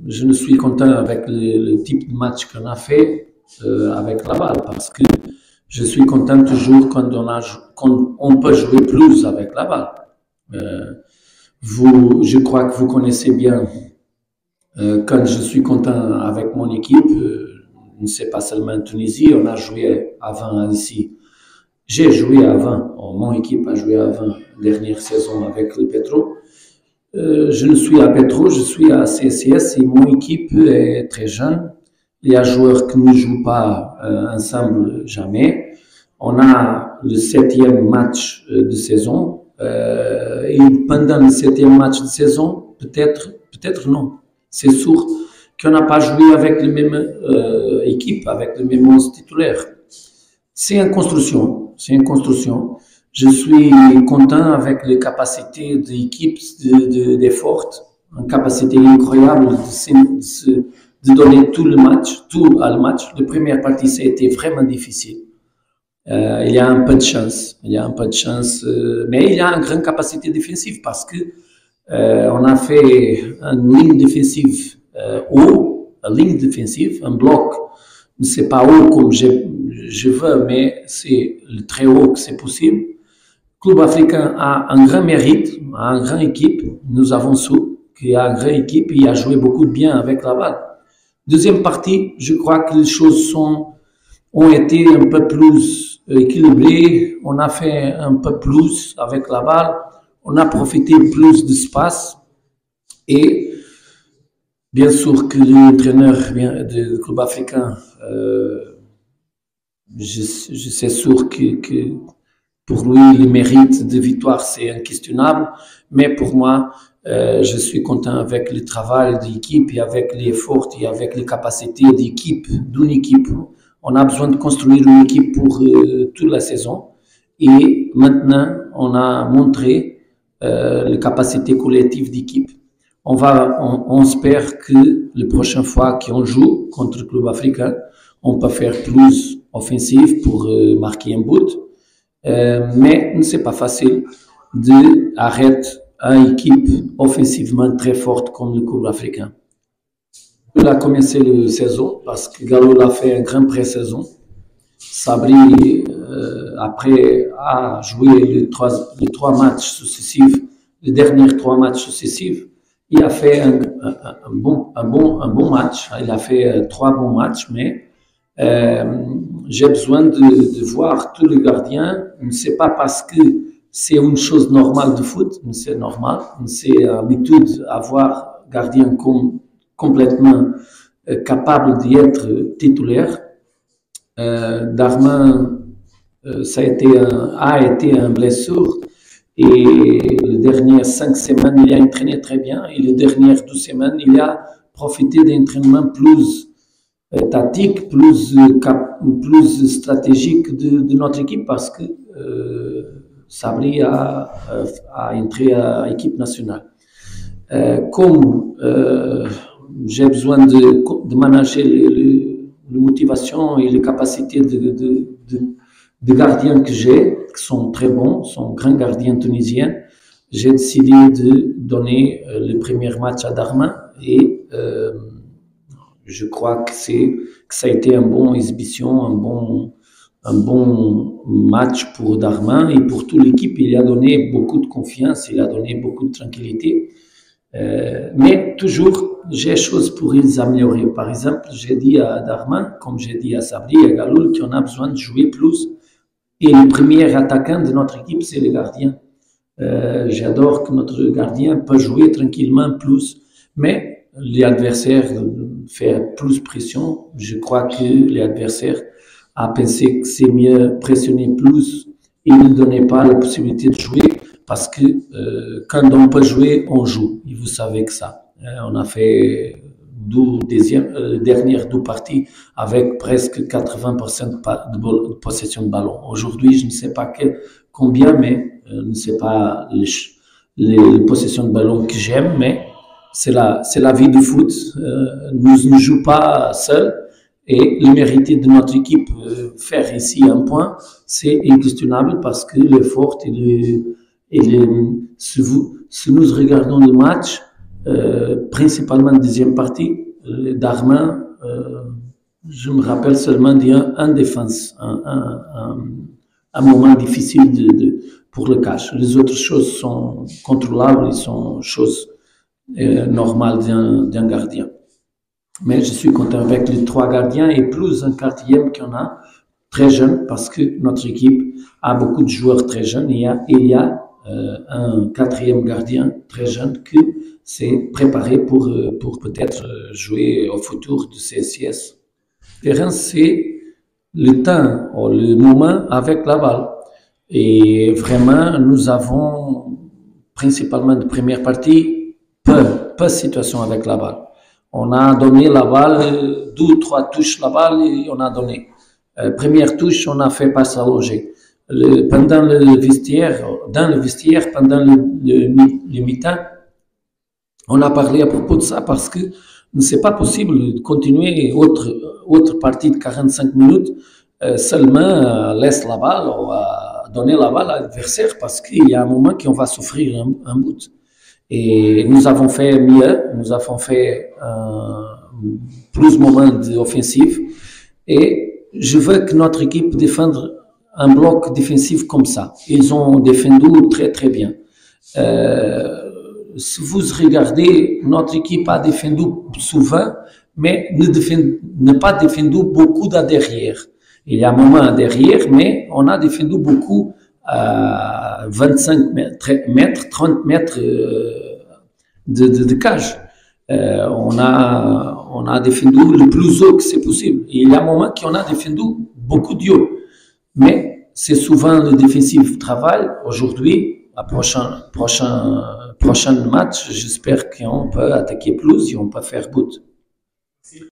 je ne suis content avec le type de match qu'on a fait avec la balle parce que je suis content toujours quand on peut jouer plus avec la balle. Je crois que vous connaissez bien quand je suis content avec mon équipe, c'est pas seulement en Tunisie, on a joué avant ici. J'ai joué avant, mon équipe a joué avant, dernière saison avec le Petro. Je ne suis à Petro, je suis à CSIS et mon équipe est très jeune. Il y a des joueurs qui ne jouent pas ensemble jamais. On a le 7e match de saison et pendant le 7e match de saison, peut-être non. C'est sûr qu'on n'a pas joué avec la même équipe, avec le même 11 titulaire. C'est une construction, c'est une construction. Je suis content avec les capacités de l'équipe d'effort, une capacité incroyable de donner tout le match. La première partie, ça a été vraiment difficile. Il y a un peu de chance, mais il y a une grande capacité défensive parce que on a fait une ligne défensive haut, une ligne défensive, un bloc. C'est pas haut comme je veux, mais c'est le très haut que c'est possible. Le club africain a un grand mérite, a une grande équipe. Nous avons su qu'il y a une grande équipe et il a joué beaucoup de bien avec la balle. Deuxième partie, je crois que les choses ont été un peu plus équilibrées. On a fait un peu plus avec la balle. On a profité plus d'espace. Et bien sûr que l'entraîneur du club africain, je suis sûr que pour lui, le mérite de victoire, c'est inquestionnable. Mais pour moi, je suis content avec le travail de l'équipe et avec l'effort et avec les capacités d'une équipe. On a besoin de construire une équipe pour toute la saison. Et maintenant, on a montré les capacités collectives d'équipe. On espère que la prochaine fois qu'on joue contre le club africain, on peut faire plus offensif pour marquer un but. Mais ce n'est pas facile d'arrêter une équipe offensivement très forte comme le club africain. Il a commencé la saison parce que Gallo a fait une grande pré-saison. Sabri, après, a joué les trois matchs successifs, les derniers 3 matchs successifs. Il a fait un bon match. Il a fait 3 bons matchs, mais j'ai besoin de voir tous les gardiens. Ce n'est pas parce que c'est une chose normale de foot, mais c'est normal. C'est l'habitude d'avoir gardien complètement capable d'être titulaire. Darmin a été un blessure et les dernières 5 semaines il a entraîné très bien et les dernières 12 semaines il a profité d'entraînement plus tactique, plus stratégique de notre équipe parce que Sabri a entré à l'équipe nationale. Comme j'ai besoin de manager la motivation et les capacités de gardiens que j'ai, qui sont très bons, sont grands gardiens tunisiens, j'ai décidé de donner le premier match à Darmin et je crois que ça a été une bonne exhibition, un bon match pour Darmin et pour toute l'équipe. Il a donné beaucoup de confiance, il a donné beaucoup de tranquillité. Mais toujours, j'ai des choses pour les améliorer. Par exemple, j'ai dit à Darmin, comme j'ai dit à Sabri et à Galoul, qu'on a besoin de jouer plus. Et le premier attaquant de notre équipe, c'est le gardien. J'adore que notre gardien peut jouer tranquillement plus. Mais les adversaires font plus pression. Je crois que les adversaires ont pensé que c'est mieux pressionner plus et ne donner pas la possibilité de jouer. Parce que quand on peut jouer, on joue. Et vous savez que ça. On a fait dernières 2 parties avec presque 80% de possession de ballon. Aujourd'hui, je ne sais pas combien, mais je ne sais pas les possessions de ballon que j'aime, mais c'est la vie du foot. Nous ne jouons pas seuls et le mérite de notre équipe faire ici un point, c'est inquestionnable parce que l'effort si nous regardons le match, principalement deuxième partie, Darmin, je me rappelle seulement d'un défense, un moment difficile pour le cash. Les autres choses sont contrôlables, ils sont choses normales d'un gardien. Mais je suis content avec les 3 gardiens et plus un 4e qu'on a, très jeune, parce que notre équipe a beaucoup de joueurs très jeunes. Il y a un 4e gardien très jeune qui s'est préparé pour peut-être jouer au futur de CSIS. Terrain, c'est le temps, ou le moment avec la balle. Et vraiment, nous avons, principalement de première partie, peu de situations avec la balle. On a donné la balle, 2 ou 3 touches la balle et on a donné. Première touche, on a fait passe allongée. Pendant le vestiaire, pendant le mi-temps, on a parlé à propos de ça parce que c'est pas possible de continuer autre partie de 45 minutes seulement laisse la balle ou donner la balle à l'adversaire parce qu'il y a un moment qu'on va souffrir un but. Et nous avons fait mieux, nous avons fait plus de moments offensifs et je veux que notre équipe défende un bloc défensif comme ça. Ils ont défendu très très bien. Si vous regardez, notre équipe a défendu souvent, mais ne pas défendu beaucoup de derrière. Il y a un moment derrière, mais on a défendu beaucoup à 25 mètres, 30 mètres de cage. On a défendu le plus haut que c'est possible. Et il y a un moment qu'on a défendu beaucoup de haut. Mais c'est souvent le défensif travail. Aujourd'hui, à prochain match, j'espère qu'on peut attaquer plus et on peut faire but.